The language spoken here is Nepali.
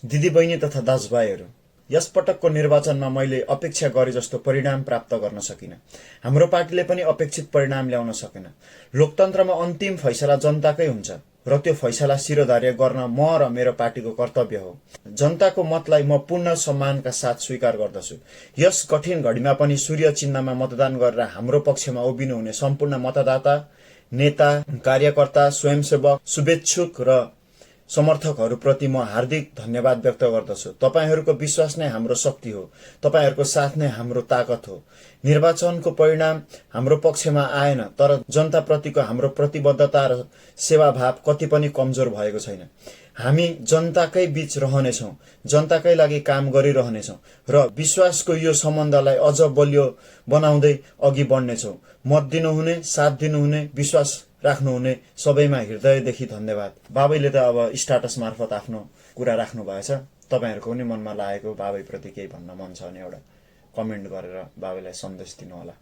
दिदीबहिनी तथा दाजुभाइहरू, यस पटकको निर्वाचनमा मैले अपेक्षा गरे जस्तो परिणाम प्राप्त गर्न सकिन। हाम्रो पार्टीले पनि अपेक्षित परिणाम ल्याउन सकेन। लोकतन्त्रमा अन्तिम फैसला जनताकै हुन्छ र त्यो फैसला शिरोधार्य गर्न म र मेरो पार्टीको कर्तव्य हो। जनताको मतलाई म पूर्ण सम्मानका साथ स्वीकार गर्दछु। यस कठिन घडीमा पनि सूर्य चिन्हमा मतदान गरेर हाम्रो पक्षमा उभिनुहुने सम्पूर्ण मतदाता, नेता, कार्यकर्ता, स्वयंसेवक, शुभेच्छुक र समर्थकहरूप्रति म हार्दिक धन्यवाद व्यक्त गर्दछु। तपाईहरूको विश्वास नै हाम्रो शक्ति हो। तपाईहरूको साथ नै हाम्रो ताकत हो। निर्वाचनको परिणाम हाम्रो पक्षमा आएन, तर जनताप्रतिको हाम्रो प्रतिबद्धता र सेवाभाव कति पनि कमजोर भएको छैन। हामी जनताकै बीच रहनेछौँ, जनताकै लागि काम गरिरहनेछौँ र विश्वासको यो सम्बन्धलाई अझ बलियो बनाउँदै अघि बढ्नेछौँ। मत दिनुहुने, साथ दिनुहुने, विश्वास राख्नुहुने सबैमा हृदयदेखि धन्यवाद। बाबैले त अब स्ट्याटस मार्फत आफ्नो कुरा राख्नु भएछ। तपाईहरूको पनि मनमा लागेको बाबैप्रति केही भन्न मन छ भने एउटा कमेन्ट गरेर बाबैलाई सन्देश दिनु होला।